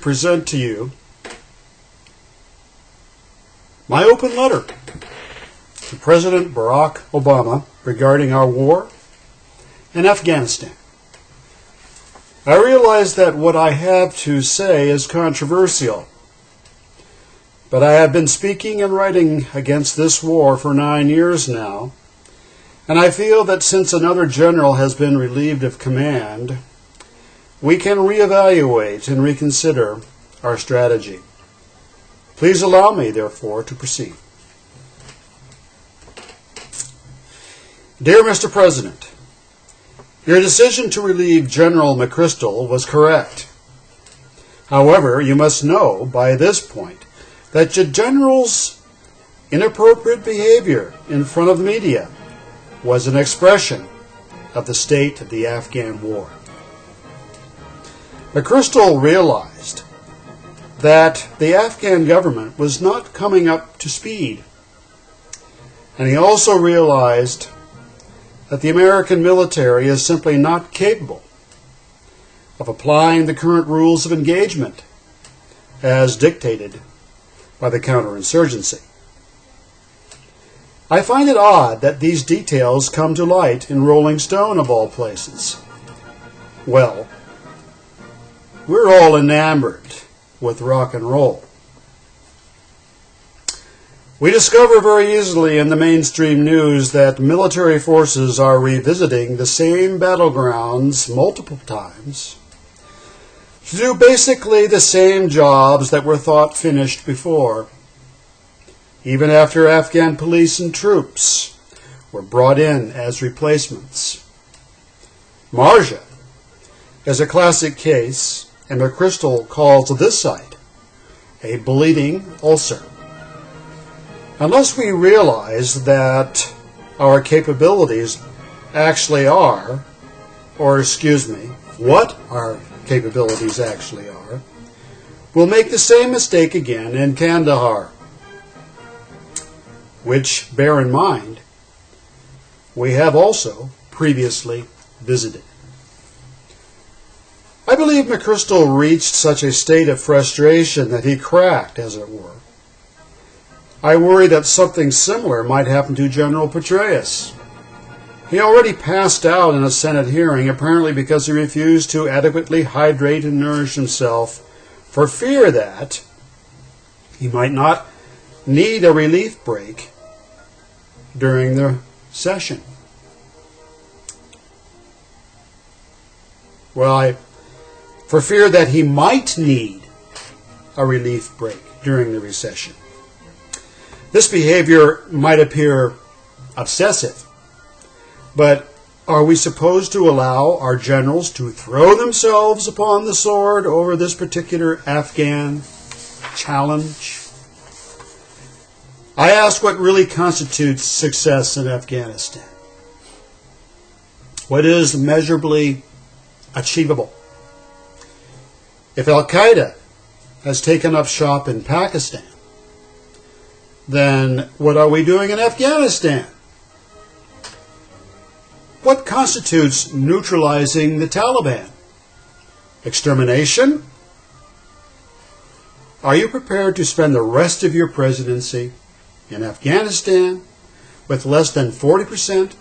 present to you my open letter to President Barack Obama regarding our war in Afghanistan. I realize that what I have to say is controversial, but I have been speaking and writing against this war for 9 years now, and I feel that since another general has been relieved of command, we can reevaluate and reconsider our strategy. Please allow me, therefore, to proceed. Dear Mr. President, your decision to relieve General McChrystal was correct. However, you must know by this point that your general's inappropriate behavior in front of the media was an expression of the state of the Afghan war. McChrystal realized that the Afghan government was not coming up to speed, and he also realized that the American military is simply not capable of applying the current rules of engagement as dictated by the counterinsurgency. I find it odd that these details come to light in Rolling Stone of all places. Well, we're all enamored with rock and roll. We discover very easily in the mainstream news that military forces are revisiting the same battlegrounds multiple times to do basically the same jobs that were thought finished before, even after Afghan police and troops were brought in as replacements. Marja is a classic case, and McChrystal calls this site a bleeding ulcer. Unless we realize that our capabilities actually are, or excuse me, what our capabilities actually are, we'll make the same mistake again in Kandahar, which, bear in mind, we have also previously visited. I believe McChrystal reached such a state of frustration that he cracked, as it were. I worry that something similar might happen to General Petraeus. He already passed out in a Senate hearing, apparently because he refused to adequately hydrate and nourish himself for fear that he might not need a relief break during the session. For fear that he might need a relief break during the recession. This behavior might appear obsessive, but are we supposed to allow our generals to throw themselves upon the sword over this particular Afghan challenge? I ask what really constitutes success in Afghanistan. What is measurably achievable? If Al-Qaeda has taken up shop in Pakistan, then what are we doing in Afghanistan? What constitutes neutralizing the Taliban? Extermination? Are you prepared to spend the rest of your presidency in Afghanistan with less than 40%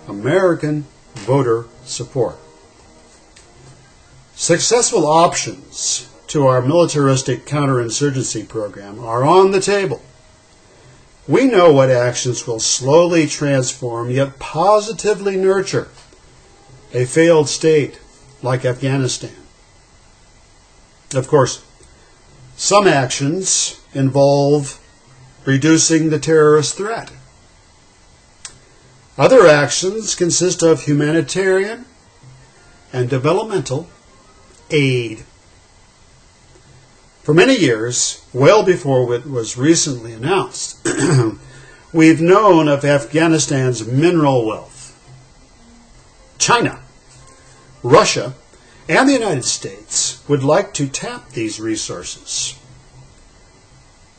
American voter support? Successful options to our militaristic counterinsurgency program are on the table. We know what actions will slowly transform, yet positively nurture, a failed state like Afghanistan. Of course, some actions involve reducing the terrorist threat. Other actions consist of humanitarian and developmental aid. For many years, well before it was recently announced, we've known of Afghanistan's mineral wealth. China, Russia, and the United States would like to tap these resources.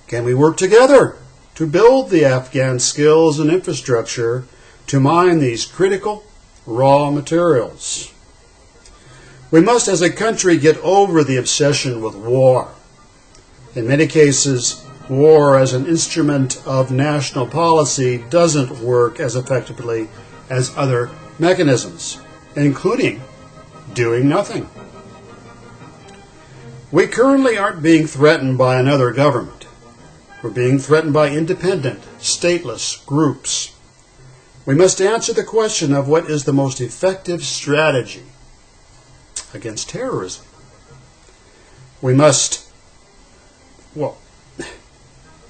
Can we work together to build the Afghan skills and infrastructure to mine these critical raw materials? We must, as a country, get over the obsession with war. In many cases, war as an instrument of national policy doesn't work as effectively as other mechanisms, including doing nothing. We currently aren't being threatened by another government. We're being threatened by independent, stateless groups. We must answer the question of what is the most effective strategy against terrorism. We must,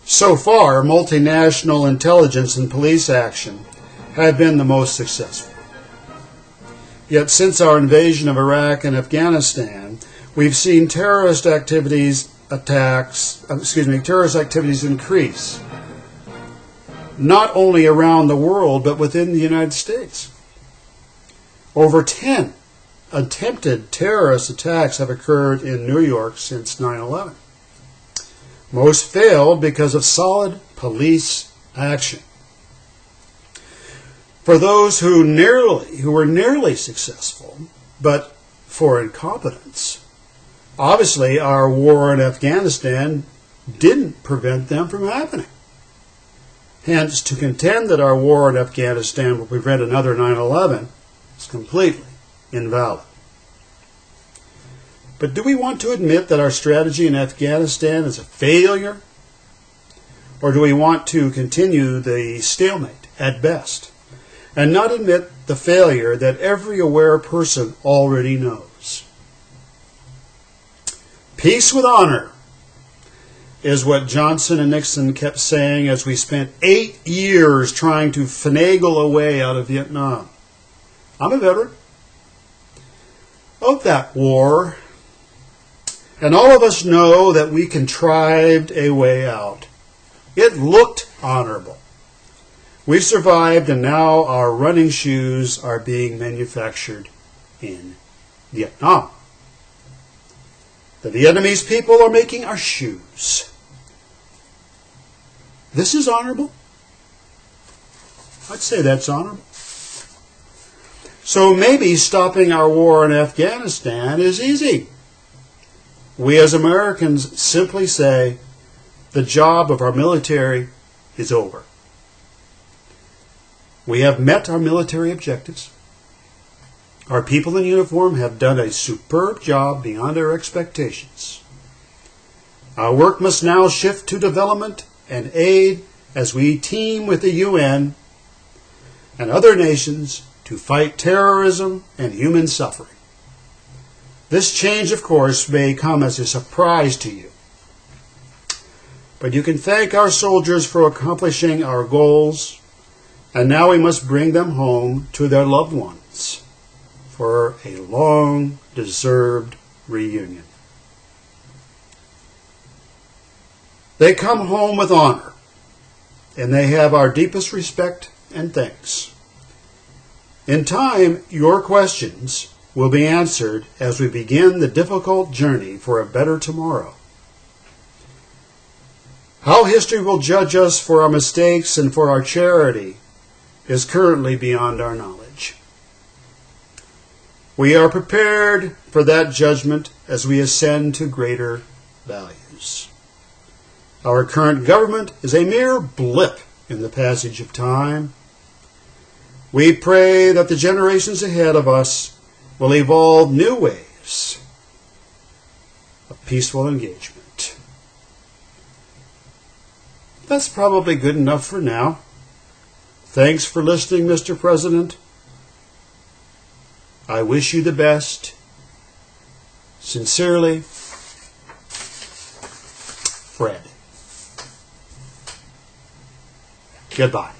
so far, multinational intelligence and police action have been the most successful. Yet since our invasion of Iraq and Afghanistan, we've seen terrorist activities increase, not only around the world, but within the United States. Over 10 attempted terrorist attacks have occurred in New York since 9/11. Most failed because of solid police action. For those who were nearly successful, but for incompetence, obviously our war in Afghanistan didn't prevent them from happening. Hence, to contend that our war in Afghanistan will prevent another 9/11 is completely invalid. But do we want to admit that our strategy in Afghanistan is a failure? Or do we want to continue the stalemate at best and not admit the failure that every aware person already knows? Peace with honor is what Johnson and Nixon kept saying as we spent 8 years trying to finagle a way out of Vietnam. I'm a veteran of that war, and all of us know that we contrived a way out. It looked honorable. We survived, and now our running shoes are being manufactured in Vietnam. The Vietnamese people are making our shoes. This is honorable? I'd say that's honorable. So maybe stopping our war in Afghanistan is easy. We as Americans simply say, the job of our military is over. We have met our military objectives. Our people in uniform have done a superb job beyond our expectations. Our work must now shift to development and aid as we team with the UN and other nations to fight terrorism and human suffering. This change, of course, may come as a surprise to you. But you can thank our soldiers for accomplishing our goals, and now we must bring them home to their loved ones for a long-deserved reunion. They come home with honor, and they have our deepest respect and thanks. In time, your questions will be answered as we begin the difficult journey for a better tomorrow. How history will judge us for our mistakes and for our charity is currently beyond our knowledge. We are prepared for that judgment as we ascend to greater values. Our current government is a mere blip in the passage of time. We pray that the generations ahead of us will evolve new ways of peaceful engagement. That's probably good enough for now. Thanks for listening, Mr. President. I wish you the best. Sincerely, Fred. Goodbye.